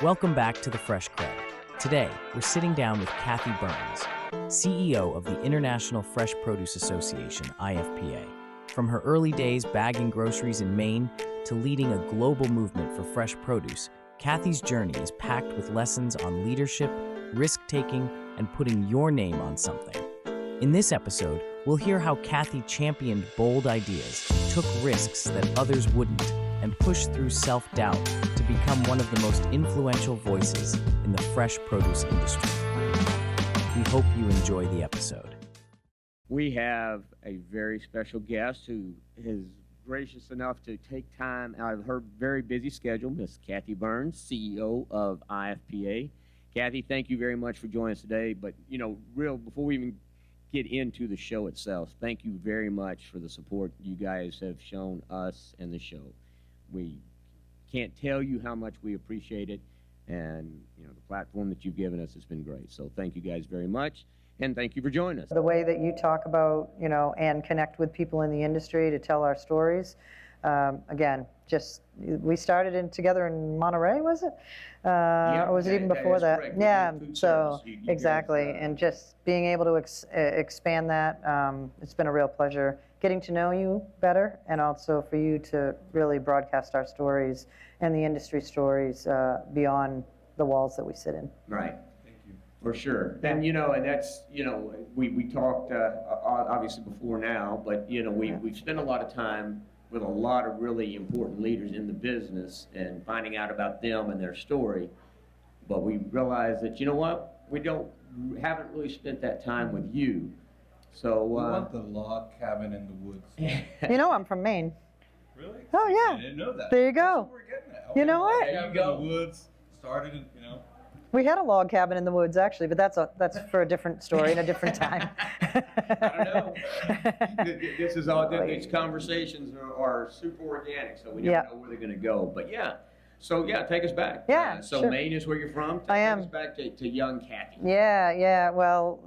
Welcome back to the Fresh CrEd. Today, we're sitting down with Cathy Burns, CEO of the International Fresh Produce Association, IFPA. From her early days bagging groceries in Maine to leading a global movement for fresh produce, Cathy's journey is packed with lessons on leadership, risk-taking, and putting your name on something. In this episode, we'll hear how Cathy championed bold ideas, took risks that others wouldn't, and pushed through self-doubt to become one of the most influential voices in the fresh produce industry. We hope you enjoy the episode. We have a very special guest who is gracious enough to take time out of her very busy schedule, Miss Cathy Burns, CEO of IFPA. Cathy, thank you very much for joining us today. But, before we even get into the show itself, thank you very much for the support you guys have shown us and the show. We can't tell you how much we appreciate it, and the platform that you've given us has been great. So thank you guys very much, and thank you for joining us. The way that you talk about, and connect with people in the industry to tell our stories, again, we started together in Monterey, was it? Or was it even before that? Correct. Yeah, So exactly, and just being able to expand that, it's been a real pleasure getting to know you better, and also for you to really broadcast our stories and the industry stories beyond the walls that we sit in. Right. Thank you. For sure. And, and that's, we talked obviously before now, but, we've spent a lot of time with a lot of really important leaders in the business and finding out about them and their story. But we realized that, we haven't really spent that time with you. So we want the log cabin in the woods. I'm from Maine. Really? Oh, yeah. I didn't know that. There you go. That's what we're getting at. You know what? There you go. In the woods, started in, We had a log cabin in the woods, actually, but that's for a different story and a different time. I don't know. This is all. These conversations are super organic, so we never know where they're going to go. But so take us back. Yeah. So sure. Maine is where you're from. I am. Take us back to young Cathy. Yeah. Well,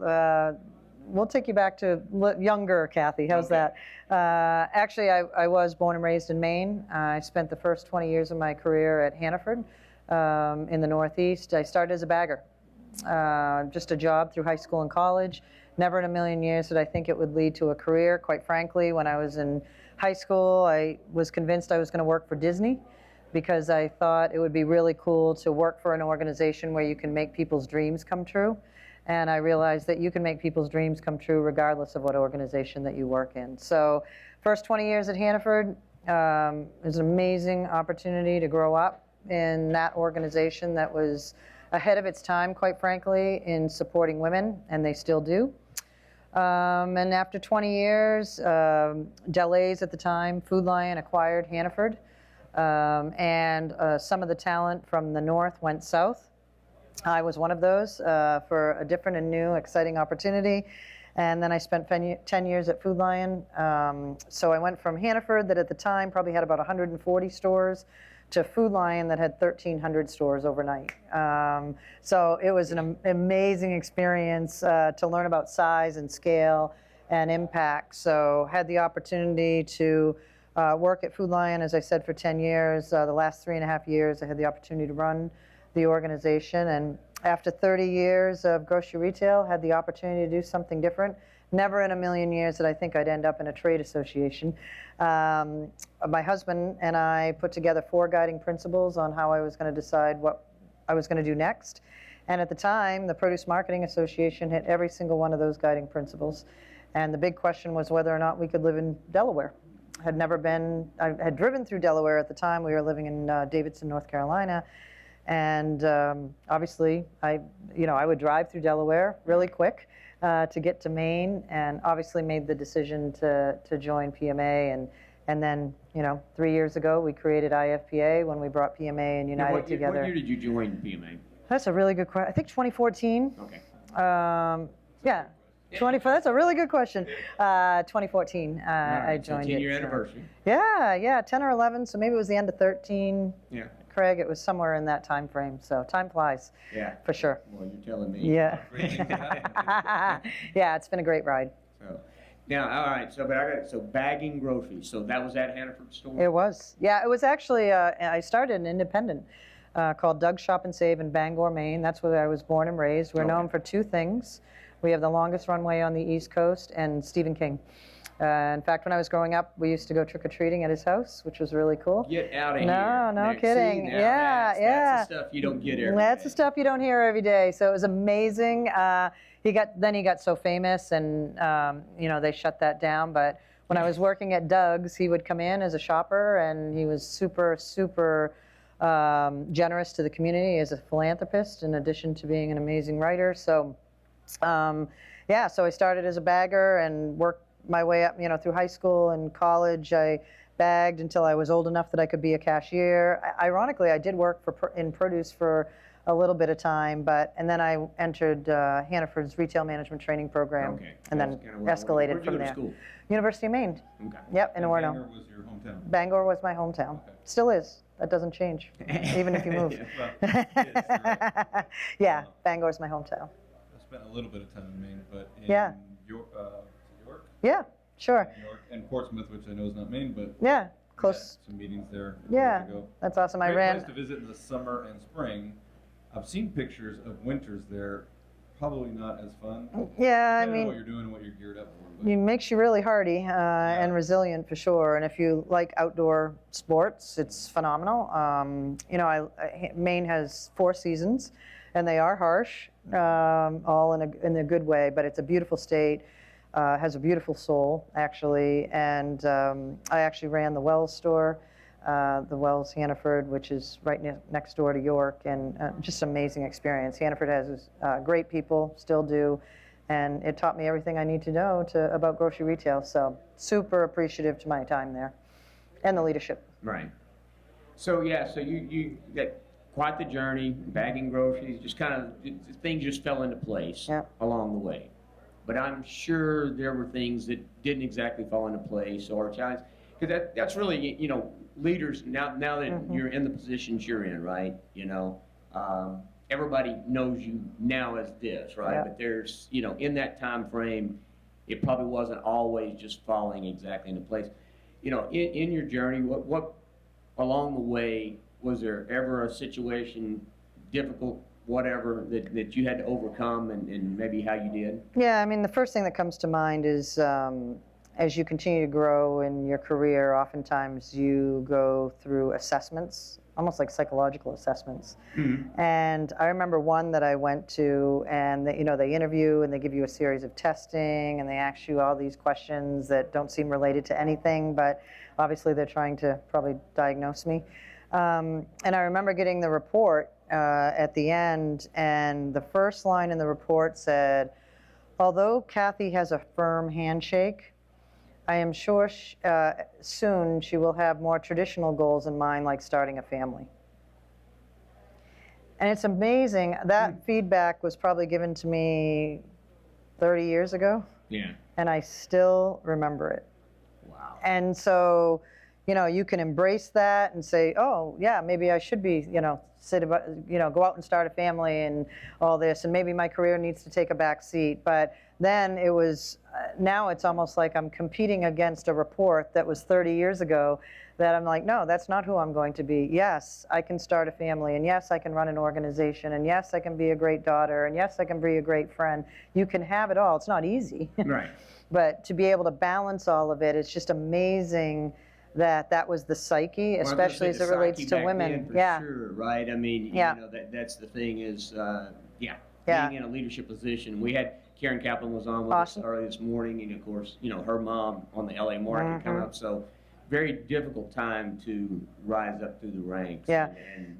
we'll take you back to younger Cathy. How's that? Actually, I was born and raised in Maine. I spent the first 20 years of my career at Hannaford. In the Northeast. I started as a bagger, just a job through high school and college. Never in a million years did I think it would lead to a career. Quite frankly, when I was in high school, I was convinced I was going to work for Disney because I thought it would be really cool to work for an organization where you can make people's dreams come true. And I realized that you can make people's dreams come true regardless of what organization that you work in. So first 20 years at Hannaford, it was an amazing opportunity to grow up in that organization that was ahead of its time, quite frankly, in supporting women, and they still do. And after 20 years, Delhaize at the time, Food Lion acquired Hannaford, and some of the talent from the north went south. I was one of those for a different and new, exciting opportunity. And then I spent 10 years at Food Lion. So I went from Hannaford, that at the time probably had about 140 stores, to Food Lion that had 1,300 stores overnight. So it was an amazing experience to learn about size and scale and impact. So had the opportunity to work at Food Lion, as I said, for 10 years. The last 3.5 years, I had the opportunity to run the organization. And after 30 years of grocery retail, had the opportunity to do something different. Never in a million years did I think I'd end up in a trade association. My husband and I put together 4 guiding principles on how I was going to decide what I was going to do next. And at the time, the Produce Marketing Association hit every single one of those guiding principles. And the big question was whether or not we could live in Delaware. I had driven through Delaware at the time. We were living in Davidson, North Carolina. And obviously, I would drive through Delaware really quick to get to Maine, and obviously made the decision to join PMA. And then, 3 years ago, we created IFPA when we brought PMA and United together. What year did you join PMA? That's a really good question. I think 2014. Okay. Yeah. that's a really good question. 2014, I joined 10-year anniversary. Yeah, 10 or 11, so maybe it was the end of 13. Yeah. Craig, it was somewhere in that time frame, so time flies. Yeah. For sure. Well, you're telling me. Yeah. Yeah, it's been a great ride. So, now, all right, so bagging groceries, so that was at Hannaford store? It was. Yeah, it was actually, I started an independent called Doug's Shop and Save in Bangor, Maine. That's where I was born and raised. We're Okay. known for two things. We have the longest runway on the East Coast and Stephen King. In fact, when I was growing up, we used to go trick-or-treating at his house, which was really cool. Get out of here. No, no See, kidding. now Yeah, that's the stuff you don't get every That's day. the stuff you don't hear every day. So it was amazing. He got so famous, and they shut that down. But when I was working at Doug's, he would come in as a shopper, and he was super, super generous to the community as a philanthropist, in addition to being an amazing writer. So, so I started as a bagger and worked my way up, through high school and college. I bagged until I was old enough that I could be a cashier. Ironically, I did work in produce for a little bit of time, and then I entered Hannaford's retail management training program, Okay. and then That's kinda where I went. escalated Where'd you from go to there. school? University of Maine. Okay. Yep, in And Orono. Bangor was your hometown. Bangor was my hometown. Okay. Still is. That doesn't change, even if you move. Well, it is, right. Yeah, Bangor is my hometown. I spent a little bit of time in Maine, but in Yeah. York, Yeah, sure. York and Portsmouth, which I know is not Maine, but Yeah, we close. had some meetings there Yeah, years ago. that's awesome. I Great ran. place to visit in the summer and spring. I've seen pictures of winters there. Probably not as fun. Yeah, I Depending on mean, what you're doing and what you're geared up for. But it makes you really hardy and resilient for sure. And if you like outdoor sports, it's phenomenal. Maine has 4 seasons, and they are harsh, all in a good way. But it's a beautiful state, has a beautiful soul actually. And I actually ran the Wells store, the Wells Hannaford, which is right next door to York, and just amazing experience. Hannaford has great people, still do. And it taught me everything I need to know about grocery retail. So super appreciative to my time there and the leadership. Right. So you got quite the journey, bagging groceries, just kind of things just fell into place Yeah. along the way. But I'm sure there were things that didn't exactly fall into place or challenges, because that's really leaders now that you're in the positions you're in, right? Everybody knows you now as this, right? Yeah. But there's, in that time frame, it probably wasn't always just falling exactly into place. In your journey, what along the way, was there ever a situation, difficult, whatever, that you had to overcome, and maybe how you did? Yeah, I mean, the first thing that comes to mind is as you continue to grow in your career, oftentimes you go through assessments, almost like psychological assessments. Mm-hmm. And I remember one that I went to, and they interview and they give you a series of testing, and they ask you all these questions that don't seem related to anything, but obviously they're trying to probably diagnose me. And I remember getting the report at the end, and the first line in the report said, "Although Cathy has a firm handshake, I am sure soon she will have more traditional goals in mind, like starting a family." And it's amazing. That feedback was probably given to me 30 years ago, Yeah. and I still remember it. Wow. And so, you can embrace that and say, oh, yeah, maybe I should be, go out and start a family and all this, and maybe my career needs to take a back seat. But then it was, now it's almost like I'm competing against a report that was 30 years ago, that I'm like, no, that's not who I'm going to be. Yes, I can start a family, and yes, I can run an organization, and yes, I can be a great daughter, and yes, I can be a great friend. You can have it all. It's not easy. Right. But to be able to balance all of it, it's just amazing that was the psyche, especially as it relates to women. Yeah. Sure, right? I mean, Yeah. that's the thing is, Yeah. being in a leadership position. We had Karen Kaplan was on with Awesome. us early this morning, and of course, her mom on the LA market coming up. So, very difficult time to rise up through the ranks. Yeah. And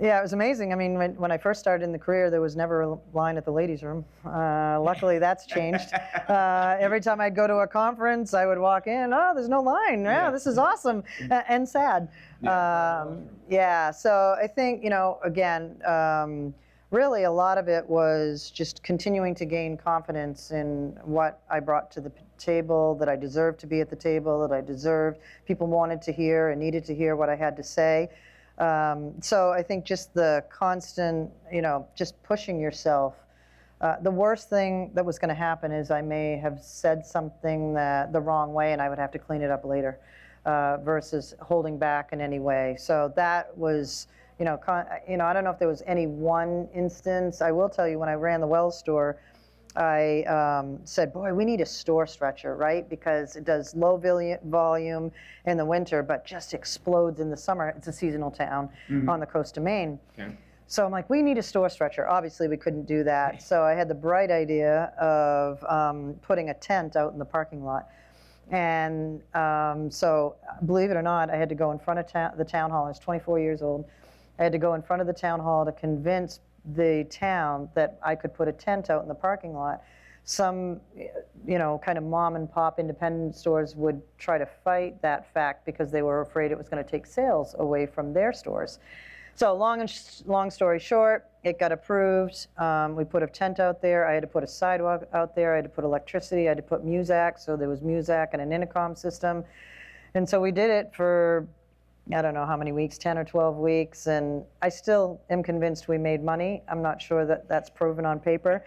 Yeah, it was amazing. I mean, when I first started in the career, there was never a line at the ladies' room. Luckily, that's changed. Every time I'd go to a conference, I would walk in, oh, there's no line. Yeah, this is awesome. And sad. Yeah, so I think, again, really a lot of it was just continuing to gain confidence in what I brought to the table, that I deserved to be at the table, that I deserved. People wanted to hear and needed to hear what I had to say. So I think just the constant, just pushing yourself. The worst thing that was going to happen is I may have said something the wrong way, and I would have to clean it up later, versus holding back in any way. So that was I don't know if there was any one instance. I will tell you, when I ran the Wells store, I said, boy, we need a store stretcher, right? Because it does low volume in the winter, but just explodes in the summer. It's a seasonal town on the coast of Maine. Okay. So I'm like, we need a store stretcher. Obviously, we couldn't do that. So I had the bright idea of putting a tent out in the parking lot. And so, believe it or not, I had to go in front of the town hall. I was 24 years old. I had to go in front of the town hall to convince the town that I could put a tent out in the parking lot. Some, kind of mom and pop independent stores would try to fight that fact because they were afraid it was going to take sales away from their stores. So long story short, it got approved. We put a tent out there. I had to put a sidewalk out there. I had to put electricity. I had to put Muzak. So there was Muzak and an intercom system. And so we did it for, I don't know how many weeks, 10 or 12 weeks. And I still am convinced we made money. I'm not sure that that's proven on paper.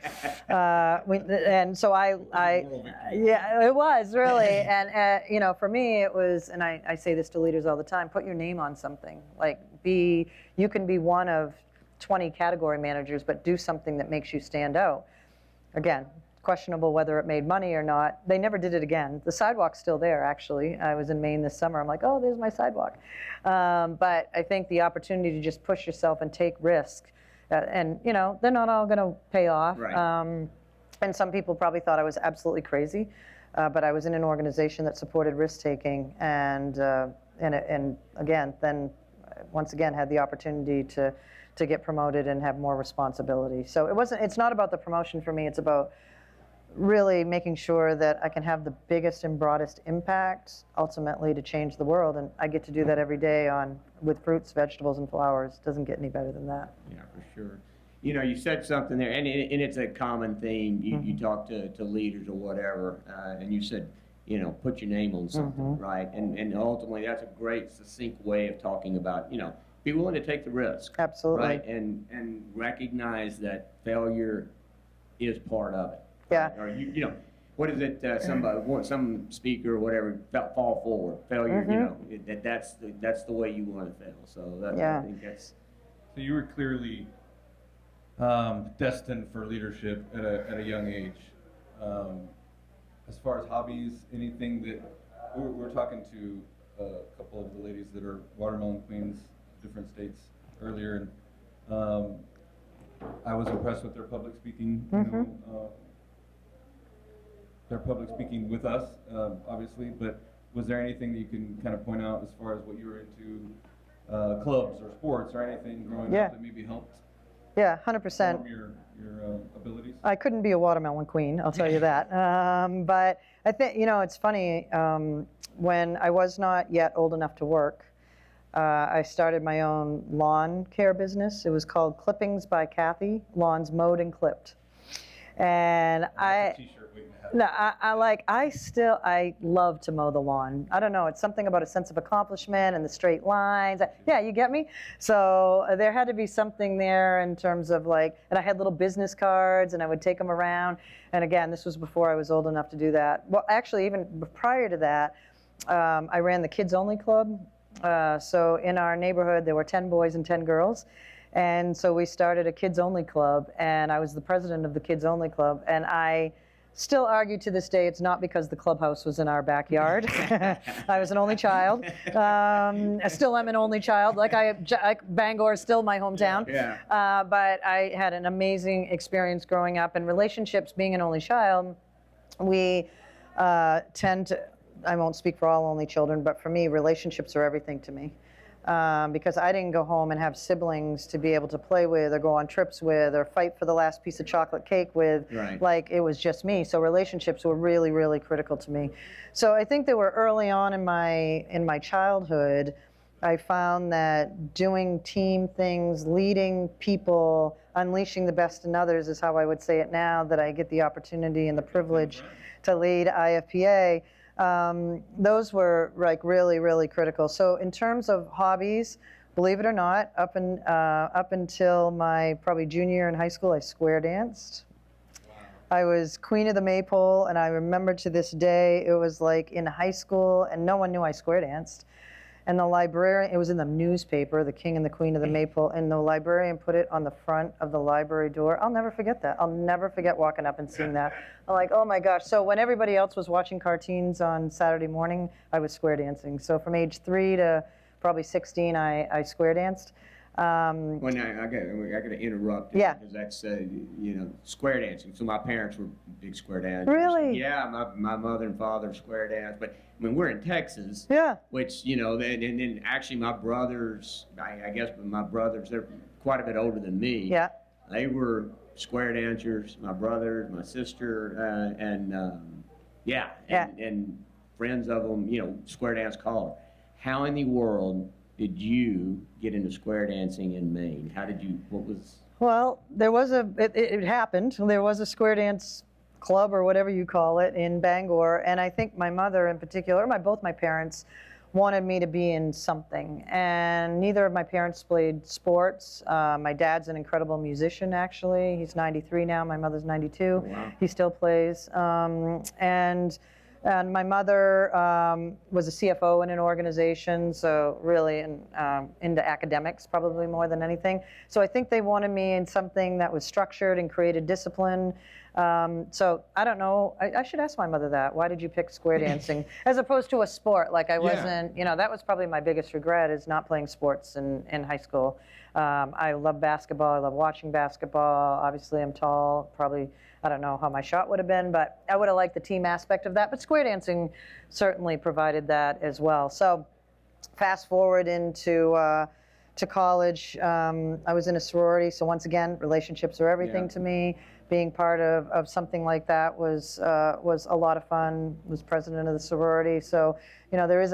And so yeah, it was really. And, for me, it was, and I say this to leaders all the time, put your name on something. Like, you can be one of 20 category managers, but do something that makes you stand out. Again, questionable whether it made money or not. They never did it again. The sidewalk's still there, actually. I was in Maine this summer. I'm like, oh, there's my sidewalk. But I think the opportunity to just push yourself and take risk, and they're not all going to pay off. Right. And some people probably thought I was absolutely crazy, but I was in an organization that supported risk taking, and again, then once again had the opportunity to get promoted and have more responsibility. So it's not about the promotion for me. It's about really making sure that I can have the biggest and broadest impact ultimately to change the world. And I get to do that every day with fruits, vegetables, and flowers. Doesn't get any better than that. Yeah, for sure. You said something there, and it's a common theme. You talk to leaders or whatever, and you said, put your name on something, right? And ultimately, that's a great, succinct way of talking about, be willing to take the risk. Absolutely. Right? And recognize that failure is part of it. Yeah. Or what is it? Some speaker or whatever, fall forward. Failure. That's the way you want to fail. So I think that's. So you were clearly destined for leadership at a young age. As far as hobbies, anything that we're talking to a couple of the ladies that are watermelon queens, different states earlier, and I was impressed with their public speaking. Their public speaking with us, obviously, but was there anything that you can kind of point out as far as what you were into, clubs or sports or anything growing up that maybe helped? Yeah, 100%. Form your abilities? I couldn't be a watermelon queen, I'll tell you that. But I think, it's funny, when I was not yet old enough to work, I started my own lawn care business. It was called Clippings by Cathy, lawns mowed and clipped. And That's a t-shirt waiting to happen. I love to mow the lawn. I don't know, it's something about a sense of accomplishment and the straight lines. Yeah, you get me? So there had to be something there in terms of and I had little business cards and I would take them around. And again, this was before I was old enough to do that. Well, actually, even prior to that, I ran the Kids Only Club. So in our neighborhood, there were 10 boys and 10 girls. And so we started a Kids Only Club, and I was the president of the Kids Only Club. And I still argue to this day it's not because the clubhouse was in our backyard. I was an only child. I still am an only child. Bangor is still my hometown. Yeah. But I had an amazing experience growing up. And relationships, being an only child, we tend to, I won't speak for all only children, but for me, relationships are everything to me. Because I didn't go home and have siblings to be able to play with or go on trips with or fight for the last piece of chocolate cake with. Right. It was just me. So relationships were really, really critical to me. So I think they were early on in my childhood. I found that doing team things, leading people, unleashing the best in others is how I would say it now that I get the opportunity and the privilege to lead IFPA. Those were really, really critical. So in terms of hobbies, believe it or not, up until my probably junior year in high school, I square danced. Wow. I was queen of the maypole, and I remember to this day, it was in high school, and no one knew I square danced. And the librarian, it was in the newspaper, The King and the Queen of the Maypole, and the librarian put it on the front of the library door. I'll never forget that. I'll never forget walking up and seeing that. I'm like, oh my gosh. So when everybody else was watching cartoons on Saturday morning, I was square dancing. So from age 3 to probably 16, I square danced. Well, now I got to interrupt. Yeah. Because that's square dancing. So my parents were big square dancers. Really? Yeah, my mother and father square dance. But when we're in Texas, Yeah. which and then actually my brothers, I guess my brothers, they're quite a bit older than me. Yeah. They were square dancers. My brother, my sister, and friends of them, square dance caller. How in the world did you get into square dancing in Maine? What was? Well, it happened. There was a square dance club or whatever you call it in Bangor, and I think my mother in particular, both my parents, wanted me to be in something, and neither of my parents played sports. My dad's an incredible musician, actually. He's 93 now. My mother's 92. Oh, wow. He still plays, and my mother was a CFO in an organization, so really into academics probably more than anything. So I think they wanted me in something that was structured and created discipline. So I don't know. I should ask my mother that. Why did you pick square dancing as opposed to a sport? Like I wasn't, that was probably my biggest regret is not playing sports in high school. I love basketball. I love watching basketball. Obviously, I'm tall. Probably, I don't know how my shot would have been, but I would have liked the team aspect of that. But square dancing certainly provided that as well. So fast forward into to college. I was in a sorority. So once again, relationships are everything to me. Being part of something like that was a lot of fun. Was president of the sorority, so there is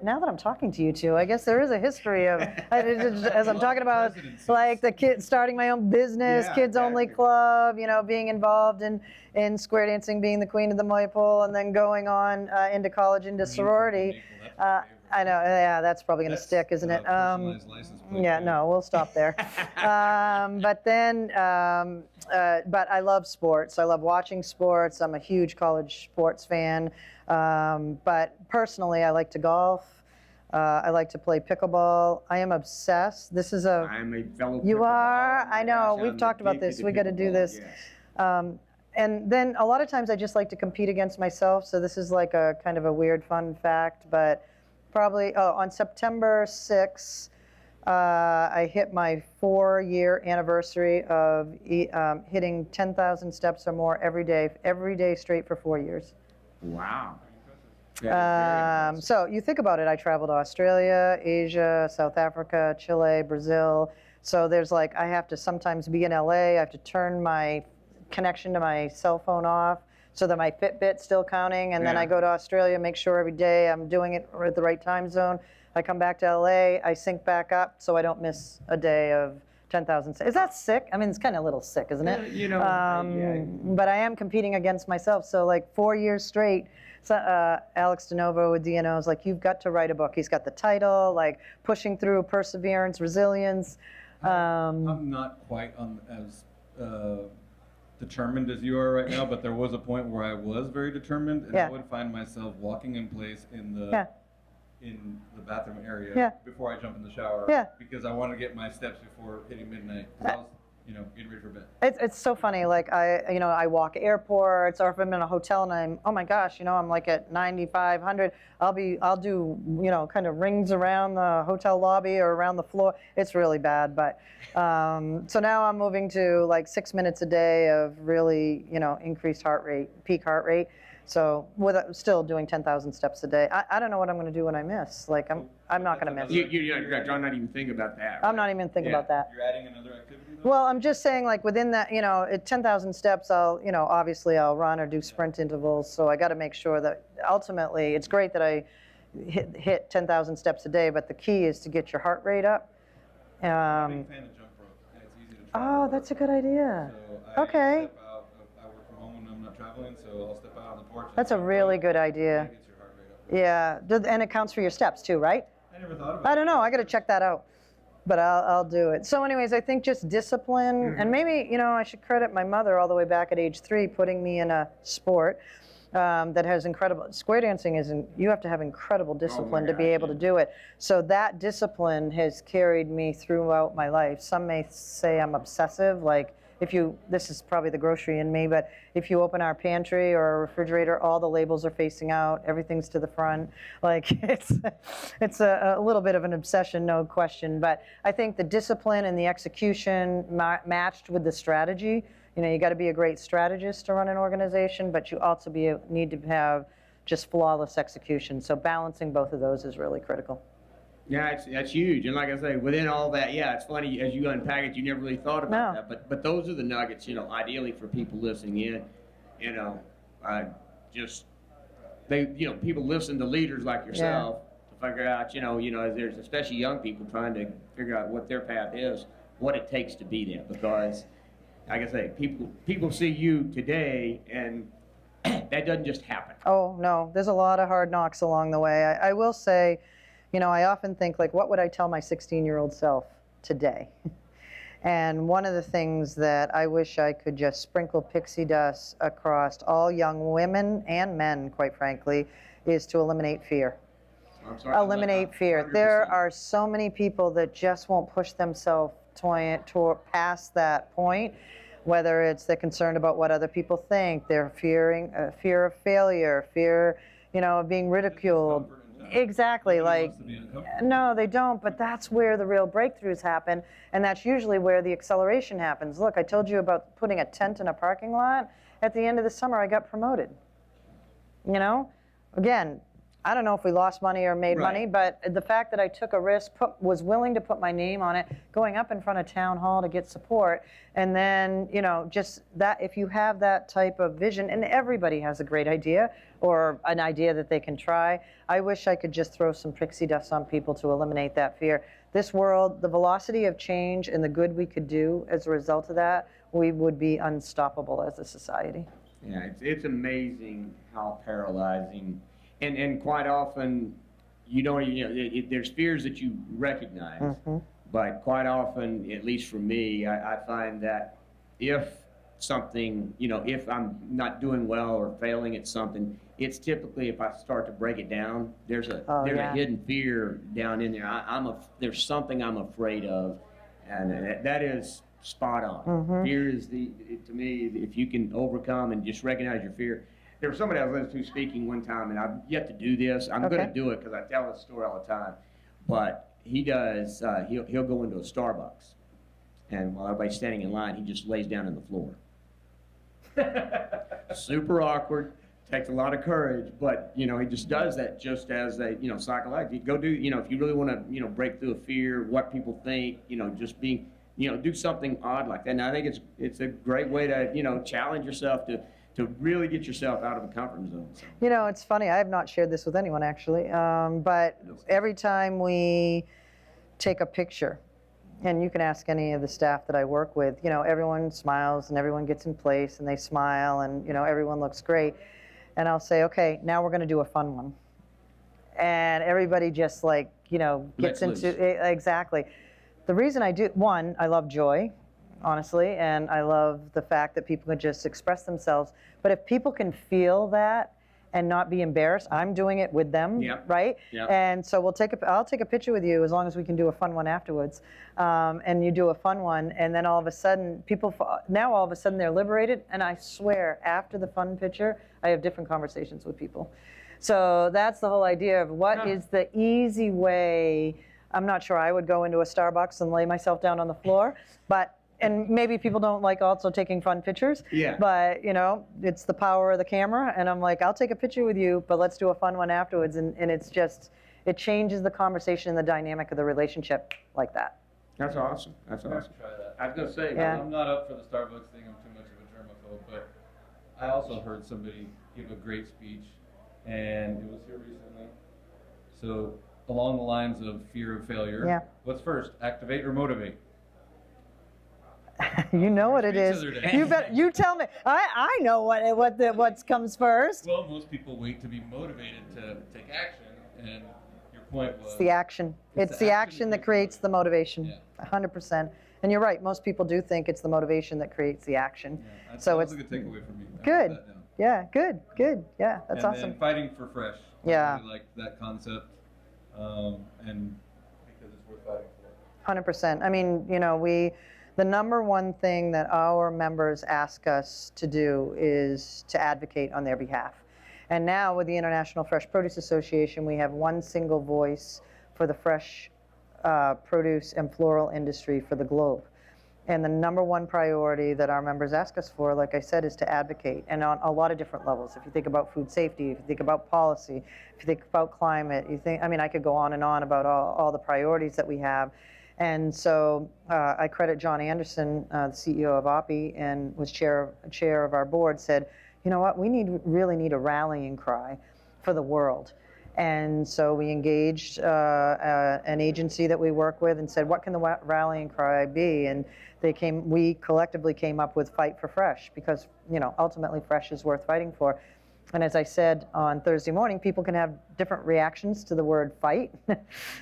now that I'm talking to you two, I guess there is a history of as I'm talking about like the kids starting my own business, kids only club, being involved in square dancing, being the queen of the Maypole, and then going on into college into sorority. I know, yeah, that's probably going to stick, isn't it? Yeah, no, we'll stop there. But I love sports. I love watching sports. I'm a huge college sports fan. But personally, I like to golf. I like to play pickleball. I am obsessed. I'm a fellow. You are? I know. Gosh, We've talked about this. We got to do this. Yes. And then a lot of times I just like to compete against myself. So this is like a kind of a weird, fun fact, but. Probably on September 6th, I hit my 4-year anniversary of hitting 10,000 steps or more every day straight for 4 years. Wow. So you think about it, I traveled to Australia, Asia, South Africa, Chile, Brazil. So there's I have to sometimes be in LA, I have to turn my connection to my cell phone off, so that my Fitbit's still counting, and then I go to Australia, make sure every day I'm doing it at the right time zone. I come back to LA, I sync back up so I don't miss a day of 10,000 steps. Is that sick? I mean, it's kind of a little sick, isn't it? But I am competing against myself. So 4 years straight, Alex DeNovo with DNO is you've got to write a book. He's got the title, pushing through, perseverance, resilience. I'm not quite as determined as you are right now, but there was a point where I was very determined, and I would find myself walking in place in the bathroom area before I jump in the shower because I want to get my steps before hitting midnight. I was, getting ready for bed. It's so funny. I walk airports, or if I'm in a hotel and I'm, oh my gosh, I'm at 9,500. I'll do, kind of rings around the hotel lobby or around the floor. It's really bad, but so now I'm moving to 6 minutes a day of really, increased heart rate, peak heart rate. So still doing 10,000 steps a day. I don't know what I'm going to do when I miss. I'm not going to miss. You're not even thinking about that. Right? I'm not even thinking about that. You're adding another activity though? Well, I'm just saying within that, at 10,000 steps, obviously I'll run or do sprint intervals. So I got to make sure that ultimately it's great that I hit 10,000 steps a day, but the key is to get your heart rate up. I'm a big fan of jump rope, and it's easy to try. Oh, that's a good idea. So okay. I work from home when I'm not traveling, so I'll step out on the porch. That's a really good idea. It gets your heart rate up. Yeah, and it counts for your steps too, right? I never thought about it. I don't know. I got to check that out, but I'll do it. So, anyways, I think just discipline, and maybe I should credit my mother all the way back at age 3 putting me in a sport. that has incredible, square dancing you have to have incredible discipline to be gosh, able to yeah. do it. So that discipline has carried me throughout my life. Some may say I'm obsessive, like this is probably the grocery in me, but if you open our pantry or our refrigerator, all the labels are facing out, everything's to the front. Like it's a little bit of an obsession, no question. But I think the discipline and the execution matched with the strategy. You got to be a great strategist to run an organization, but you also need to have just flawless execution. So balancing both of those is really critical. Yeah, that's huge. And like I say, within all that, yeah, it's funny as you unpack it, you never really thought about that. But those are the nuggets, ideally for people listening in. People listen to leaders like yourself to figure out, there's especially young people trying to figure out what their path is, what it takes to be there. Because, like I say, people see you today, and that doesn't just happen. Oh no, there's a lot of hard knocks along the way. I will say. I often think, like, what would I tell my 16-year-old self today? And one of the things that I wish I could just sprinkle pixie dust across all young women and men, quite frankly, is to eliminate fear. I'm sorry, Eliminate fear. 100%. There are so many people that just won't push themselves past that point, whether it's they're concerned about what other people think, they're fear of failure, fear, of being ridiculed. Exactly, no, they don't, but that's where the real breakthroughs happen, and that's usually where the acceleration happens. Look, I told you about putting a tent in a parking lot. At the end of the summer, I got promoted. Again, I don't know if we lost money or made money, but the fact that I took a risk, was willing to put my name on it, going up in front of town hall to get support, and then, just that, if you have that type of vision, and everybody has a great idea, or an idea that they can try, I wish I could just throw some pixie dust on people to eliminate that fear. This world, the velocity of change and the good we could do as a result of that, we would be unstoppable as a society. Yeah, it's amazing how paralyzing, and quite often, there's fears that you recognize, but quite often, at least for me, I find that if something, if I'm not doing well or failing at something, it's typically, if I start to break it down, there's a hidden fear down in there. There's something I'm afraid of, and that is spot on. Fear is to me, if you can overcome and just recognize your fear. There was somebody I was listening to speaking one time, and I've yet to do this. I'm going to do it because I tell this story all the time. But he does, he'll go into a Starbucks, and while everybody's standing in line, he just lays down on the floor. Super awkward, takes a lot of courage, but he just does that just as a psychological. Go do if you really want to break through a fear, what people think, just being do something odd like that. And I think it's a great way to challenge yourself to really get yourself out of a comfort zone. So. It's funny. I have not shared this with anyone actually, but every time we take a picture. And you can ask any of the staff that I work with, everyone smiles and everyone gets in place and they smile and, everyone looks great. And I'll say, okay, now we're going to do a fun one. And everybody just gets into, exactly. The reason I do, one, I love joy, honestly, and I love the fact that people can just express themselves. But if people can feel that and not be embarrassed, I'm doing it with them, right? Yep. And so I'll take a picture with you as long as we can do a fun one afterwards. And you do a fun one, and then all of a sudden, they're liberated, and I swear, after the fun picture, I have different conversations with people. So that's the whole idea of what is the easy way. I'm not sure I would go into a Starbucks and lay myself down on the floor, and maybe people don't like also taking fun pictures. Yeah. But it's the power of the camera, and I'm like, I'll take a picture with you, but let's do a fun one afterwards. And it's just, it changes the conversation and the dynamic of the relationship like that. That's awesome. That's I'm gonna awesome. try that. I was gonna say, Yeah. I'm not up for the Starbucks thing. I'm too much of a germaphobe. But I also heard somebody give a great speech, and it was here recently. So along the lines of fear of failure. Yeah. What's first, activate or motivate? You know what it is. You tell me. I know what comes first. Well, most people wait to be motivated to take action, and your point was It's the action. It's the action that creates the motivation. Yeah. 100%. And you're right. Most people do think it's the motivation that creates the action. Yeah, So that it's was a good takeaway for me. I good. wrote that down. Yeah, good, good. Yeah, that's and awesome. then fighting for fresh. Yeah. I really like that concept, and because it's worth fighting for. 100%. I mean, you know, the number one thing that our members ask us to do is to advocate on their behalf. And now with the International Fresh Produce Association, we have one single voice for the fresh produce and floral industry for the globe. And the number one priority that our members ask us for, like I said, is to advocate, and on a lot of different levels. If you think about food safety, if you think about policy, if you think about climate, I mean, I could go on and on about all the priorities that we have. And so I credit John Anderson, the CEO of IFPA, and was chair of our board, said, you know what, we really need a rallying cry for the world. And so we engaged an agency that we work with and said, what can the rallying cry be? And we collectively came up with Fight for Fresh, because, you know, ultimately fresh is worth fighting for. And as I said on Thursday morning, people can have different reactions to the word fight.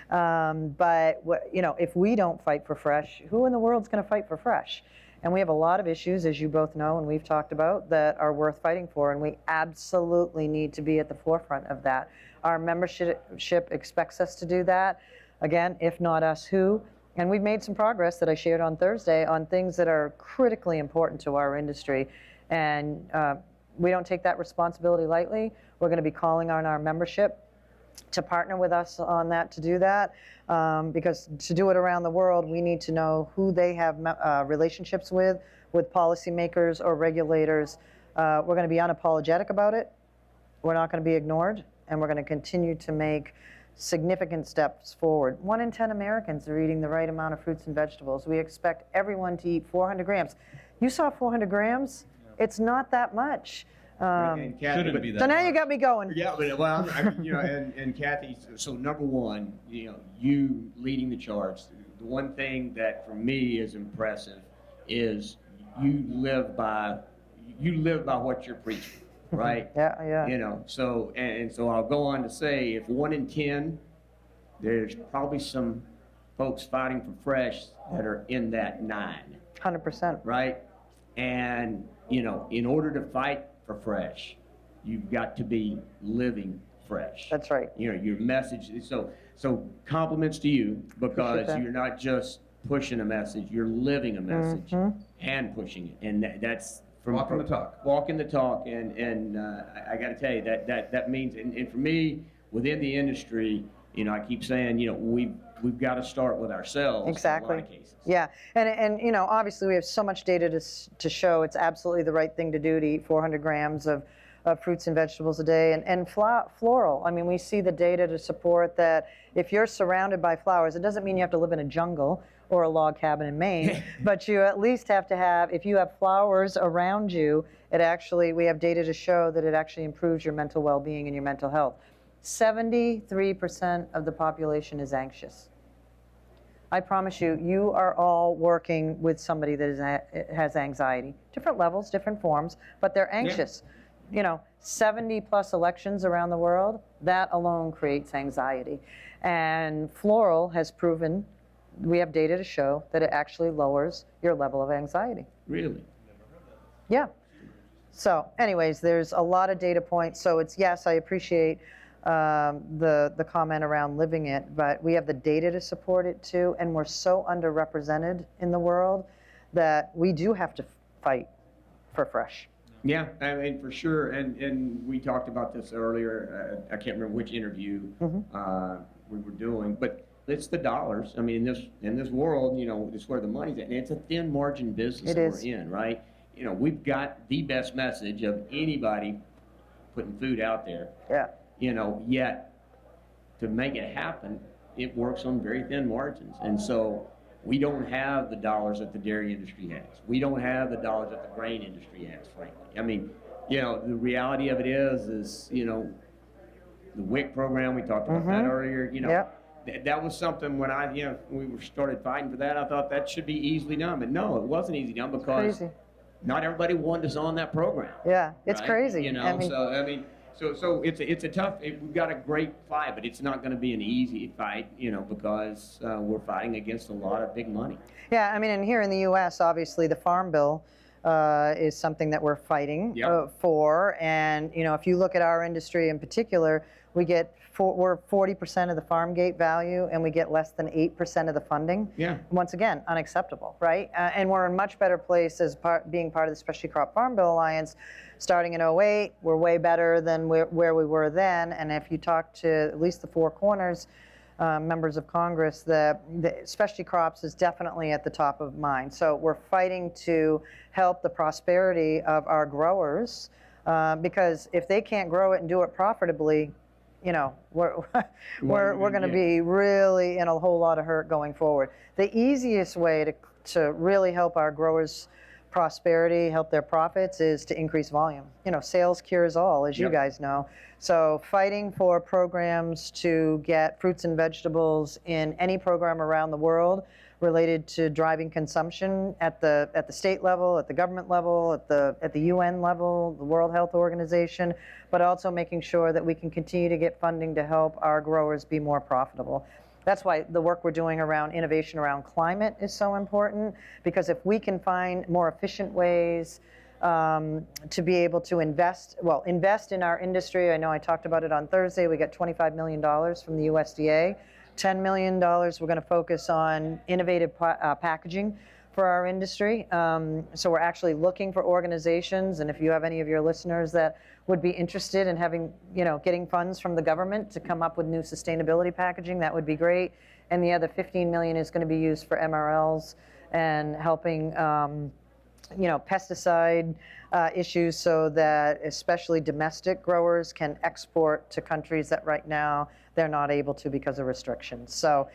But, you know, if we don't fight for fresh, who in the world's going to fight for fresh? And we have a lot of issues, as you both know, and we've talked about, that are worth fighting for, and we absolutely need to be at the forefront of that. Our membership expects us to do that. Again, if not us, who? And we've made some progress that I shared on Thursday on things that are critically important to our industry. And we don't take that responsibility lightly. We're going to be calling on our membership to partner with us on that, to do that, because to do it around the world, we need to know who they have relationships with policymakers or regulators. We're going to be unapologetic about it. We're not going to be ignored, and we're going to continue to make significant steps forward. 1 in 10 Americans are eating the right amount of fruits and vegetables. We expect everyone to eat 400 grams. You saw 400 grams? It's not that much. And Cathy, Shouldn't be that. So now you got me going. Yeah, but well, you know, and Cathy, so number one, you know, you leading the charge. The one thing that for me is impressive is you live by what you're preaching, right? Yeah. You know, so and so I'll go on to say, if 1 in 10, there's probably some folks fighting for fresh that are in that 9. 100%. Right? And you know, in order to fight for fresh, you've got to be living fresh. That's right. You know, your message. So compliments to you, because you're not just pushing a message, you're living a message and pushing it, and that's from Walking the talk. Walking the talk, and I got to tell you that means, and for me within the industry, you know, I keep saying, you know, we've got to start with ourselves. Exactly. In a lot of cases. Yeah, and you know, obviously we have so much data to show it's absolutely the right thing to do to eat 400 grams of fruits and vegetables a day. And floral, I mean, we see the data to support that if you're surrounded by flowers, it doesn't mean you have to live in a jungle or a log cabin in Maine, but you at least have to have, if you have flowers around you, we have data to show that it actually improves your mental well-being and your mental health. 73% of the population is anxious. I promise you, you are all working with somebody that has anxiety. Different levels, different forms, but they're anxious. Yeah. You know, 70 plus elections around the world, that alone creates anxiety. And floral has proven, we have data to show that it actually lowers your level of anxiety. Really? Yeah. So anyways, there's a lot of data points. So it's, yes, I appreciate the comment around living it, but we have the data to support it too, and we're so underrepresented in the world that we do have to fight for fresh. Yeah, I mean, for sure, and we talked about this earlier. I can't remember which interview we were doing, but it's the dollars. I mean, in this world, you know, it's where the money's at, and it's a thin margin business we're in, right? You know, we've got the best message of anybody putting food out there. Yeah. You know, yet to make it happen, it works on very thin margins. And so we don't have the dollars that the dairy industry has. We don't have the dollars that the grain industry has, frankly. I mean, you know, the reality of it is, you know, the WIC program, we talked about that earlier, you know, that was something when we started fighting for that, I thought that should be easily done. But no, it wasn't easy done because not everybody wanted us on that program. Yeah, it's crazy. You know, So it's a tough. We've got a great fight, but it's not going to be an easy fight, you know, because we're fighting against a lot of big money. Yeah, I mean, and here in the U.S., obviously, the Farm Bill is something that we're fighting Yep. for. And if you look at our industry in particular, we're 40% of the farm gate value, and we get less than 8% of the funding. Yeah. Once again, unacceptable, right? And we're in a much better place as being part of the Specialty Crop Farm Bill Alliance. Starting in '08, we're way better than where we were then. And if you talk to at least the Four Corners members of Congress, the specialty crops is definitely at the top of mind. So we're fighting to help the prosperity of our growers, because if they can't grow it and do it profitably, we're going to be really in a whole lot of hurt going forward. The easiest way to really help our growers' prosperity, help their profits, is to increase volume. Sales cures all, as you guys know. So fighting for programs to get fruits and vegetables in any program around the world related to driving consumption at the state level, at the government level, at the UN level, the World Health Organization, but also making sure that we can continue to get funding to help our growers be more profitable. That's why the work we're doing around innovation around climate is so important, because if we can find more efficient ways to be able to invest in our industry. I know I talked about it on Thursday. We got $25 million from the USDA. $10 million we're going to focus on innovative packaging for our industry. So we're actually looking for organizations, and if you have any of your listeners that would be interested in getting funds from the government to come up with new sustainability packaging, that would be great. And the other $15 million is going to be used for MRLs and helping pesticide issues, so that especially domestic growers can export to countries that right now they're not able to because of restrictions. So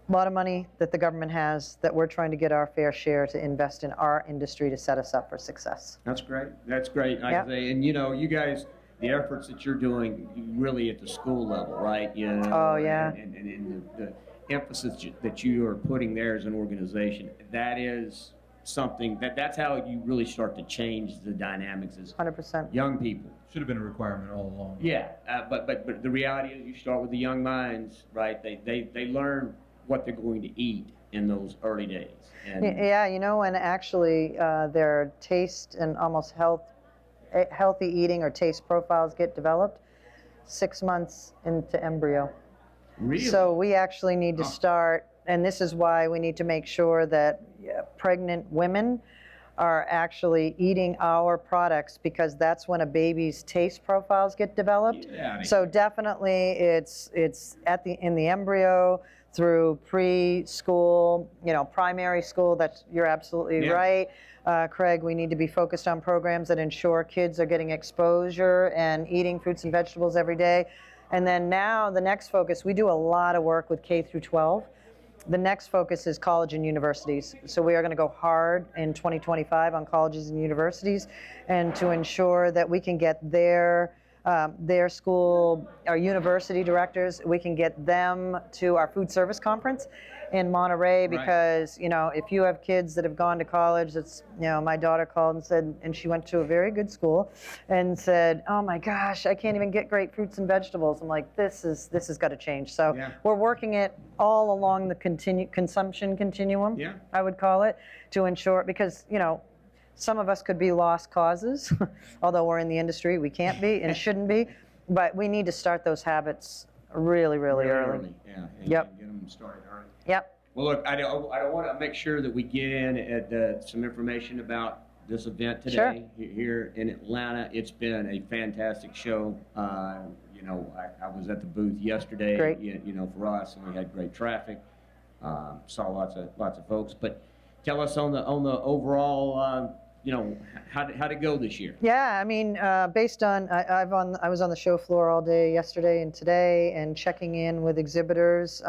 a lot of money that the government has that we're trying to get our fair share to invest in our industry to set us up for success. That's great. That's great. Yep. And you guys, the efforts that you're doing really at the school level, right? Oh, yeah. And the emphasis that you are putting there as an organization, that is something that's how you really start to change the dynamics as 100%. young people. Should have been a requirement all along. Yeah, but the reality is you start with the young minds, right? They learn what they're going to eat in those early days. And Yeah, and actually their taste and almost healthy eating or taste profiles get developed 6 months into embryo. really? So we actually need to start, and this is why we need to make sure that pregnant women are actually eating our products, because that's when a baby's taste profiles get developed. Yeah, So definitely it's in the embryo through preschool, primary school. You're absolutely Yeah. right. Craig, we need to be focused on programs that ensure kids are getting exposure and eating fruits and vegetables every day. And then now the next focus, we do a lot of work with K through 12. The next focus is college and universities. So we are going to go hard in 2025 on colleges and universities, and to ensure that we can get their school, our university directors, we can get them to our food service conference in Monterey, because if you have kids that have gone to college, my daughter called and said, and she went to a very good school, and said, oh my gosh, I can't even get great fruits and vegetables. I'm like, this has got to change. So we're working it all along the consumption continuum, I would call it, to ensure, because some of us could be lost causes, although we're in the industry, we can't be and shouldn't be, but we need to start those habits really, really early. Yeah. And Yep. get them started early. Yep. Well, look, I don't want to make sure that we get in at some information about this event today here in Atlanta. It's been a fantastic show. I was at the booth yesterday. Great. For us, and we had great traffic. Saw lots of folks. But tell us on the overall. How'd it go this year? Yeah, I mean, based on, I was on the show floor all day yesterday and today, and checking in with exhibitors.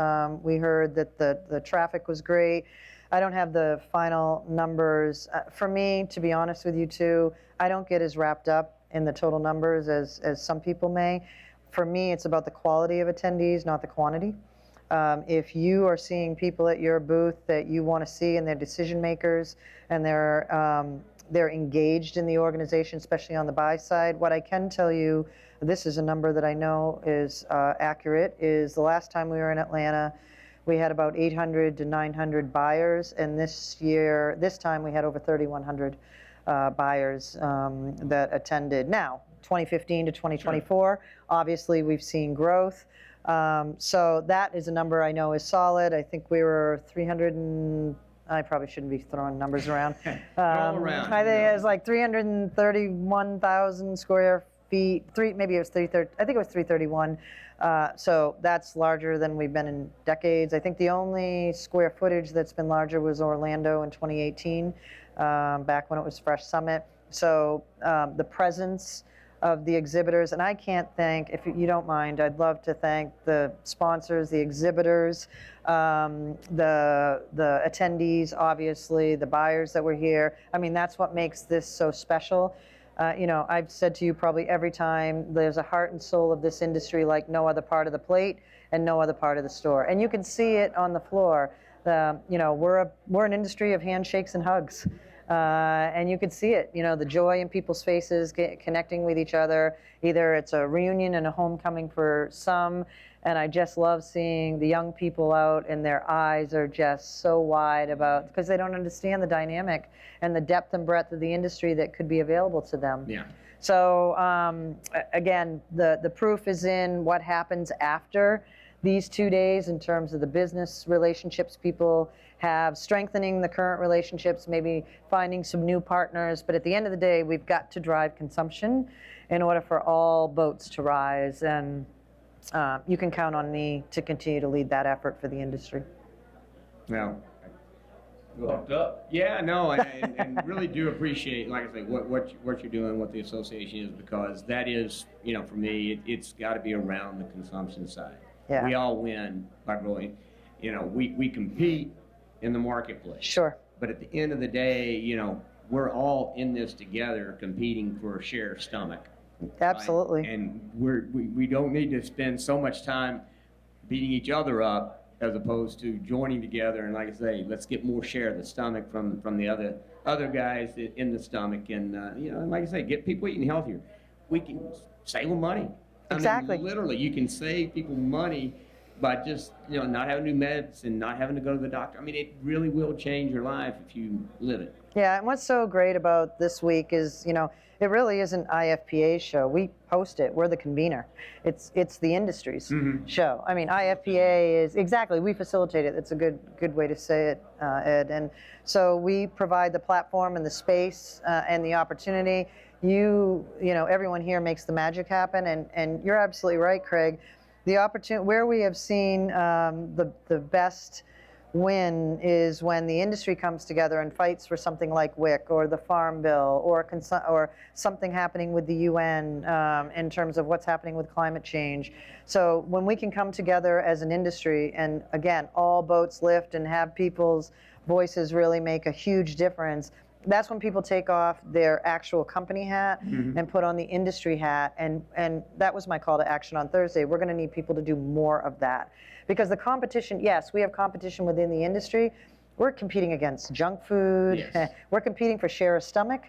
We heard that the traffic was great. I don't have the final numbers. For me, to be honest with you too, I don't get as wrapped up in the total numbers as some people may. For me, it's about the quality of attendees, not the quantity. If you are seeing people at your booth that you want to see, and they're decision makers, and they're engaged in the organization, especially on the buy side. What I can tell you, this is a number that I know is accurate, is the last time we were in Atlanta, we had about 800 to 900 buyers, and this time we had over 3,100 buyers that attended. Now, 2015 to 2024, obviously we've seen growth. So that is a number I know is solid. I think we were 300 and, I probably shouldn't be throwing numbers around. around, I think you know. it was like 331,000 square feet, maybe it was 330, I think it was 331. So that's larger than we've been in decades. I think the only square footage that's been larger was Orlando in 2018, back when it was Fresh Summit. So the presence of the exhibitors, and I can't thank, if you don't mind, I'd love to thank the sponsors, the exhibitors, the attendees, obviously, the buyers that were here. I mean, that's what makes this so special. You know, I've said to you probably every time, there's a heart and soul of this industry like no other part of the plate and no other part of the store. And you can see it on the floor. You know, we're an industry of handshakes and hugs. And you can see it, you know, the joy in people's faces, connecting with each other. Either it's a reunion and a homecoming for some, and I just love seeing the young people out, and their eyes are just so wide about, because they don't understand the dynamic and the depth and breadth of the industry that could be available to them. Yeah. So again, the proof is in what happens after these 2 days in terms of the business relationships people have, strengthening the current relationships, maybe finding some new partners. But at the end of the day, we've got to drive consumption in order for all boats to rise. And you can count on me to continue to lead that effort for the industry. Well, Pumped up. yeah, no, and really do appreciate, like I say, what you're doing, what the association is, because that is, you know, for me, it's got to be around the consumption side. Yeah. We all win by growing. You know, we compete in the marketplace. Sure. But at the end of the day, you know, we're all in this together, competing for a share of stomach. Absolutely. Right? And we don't need to spend so much time beating each other up, as opposed to joining together and, like I say, let's get more share of the stomach from the other guys in the stomach, and you know, and like I say, get people eating healthier. We can save them money. Exactly. I mean, literally, you can save people money by just, you know, not having new meds and not having to go to the doctor. I mean, it really will change your life if you live it. Yeah, and what's so great about this week is, you know, it really isn't IFPA's show. We host it. We're the convener. It's the industry's show. I mean, IFPA is, exactly, we facilitate it. It's a good way to say it, Ed. And so we provide the platform and the space and the opportunity. You know, everyone here makes the magic happen, and you're absolutely right, Craig. The opportunity, where we have seen the best win is when the industry comes together and fights for something like WIC or the Farm Bill or something happening with the UN in terms of what's happening with climate change. So when we can come together as an industry and, again, all boats lift and have people's voices really make a huge difference, that's when people take off their actual company hat and put on the industry hat. And that was my call to action on Thursday. We're going to need people to do more of that. Because the competition, yes, we have competition within the industry. We're competing against junk food. Yes. We're competing for share of stomach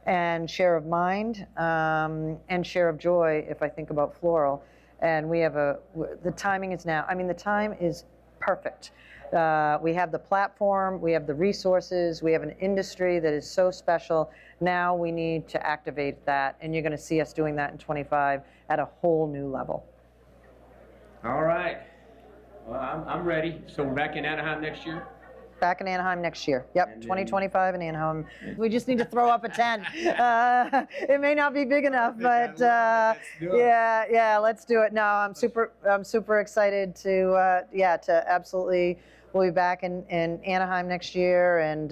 and share of mind and share of joy, if I think about floral. And we have the timing is now. I mean, the time is perfect. We have the platform, we have the resources, we have an industry that is so special. Now we need to activate that, and you're going to see us doing that in 25 at a whole new level. All right. Well, I'm ready. So we're back in Anaheim next year? Back in Anaheim next year. Yep, And then- 2025 in Anaheim. We just need to throw up a tent. It may not be big enough, but Let's do it. yeah, let's do it. No, I'm super excited to absolutely. We'll be back in Anaheim next year, and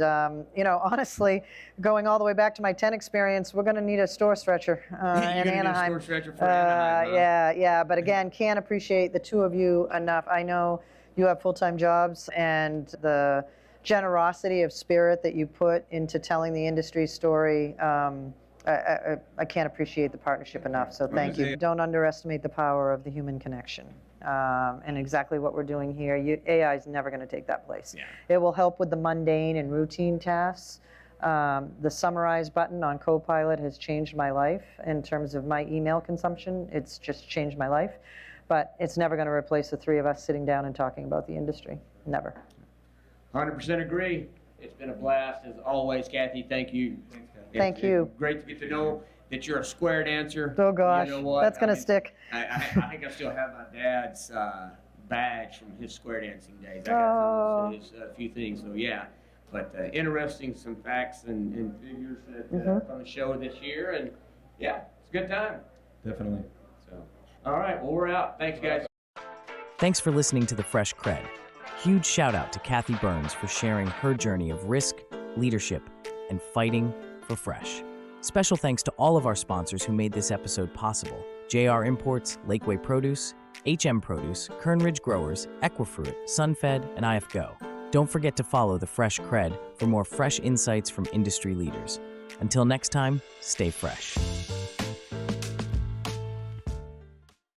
you know, honestly, going all the way back to my tent experience, we're going to need a store stretcher in You're gonna need a Anaheim. store stretcher for Anaheim, huh? Yeah. But again, can't appreciate the two of you enough. I know you have full-time jobs, and the generosity of spirit that you put into telling the industry story. I can't appreciate the partnership enough. So thank you. Don't underestimate the power of the human connection. And exactly what we're doing here. AI is never going to take that place. Yeah. It will help with the mundane and routine tasks. The summarize button on Copilot has changed my life in terms of my email consumption. It's just changed my life. but it's never going to replace the three of us sitting down and talking about the industry. Never. 100% agree. It's been a blast as always, Cathy. Thank you. Thanks, Cathy. Thank you. It's great to get to know that you're a square dancer. Oh gosh, You know what? that's going to I mean, stick. I think I still have my dad's badge from his square dancing days. I Oh. got his few things, so yeah. But interesting, some facts and figures that on the show this year, and yeah, it's a good time. Definitely. So, all right, well, we're out. Thanks, guys. Thanks for listening to the Fresh CrEd. Huge shout out to Cathy Burns for sharing her journey of risk, leadership, and fighting for fresh. Special thanks to all of our sponsors who made this episode possible: JR Imports, Lakeway Produce, HM Produce, Kern Ridge Growers, Equifruit, Sunfed, and IFGO. Don't forget to follow the Fresh CrEd for more fresh insights from industry leaders. Until next time, stay fresh.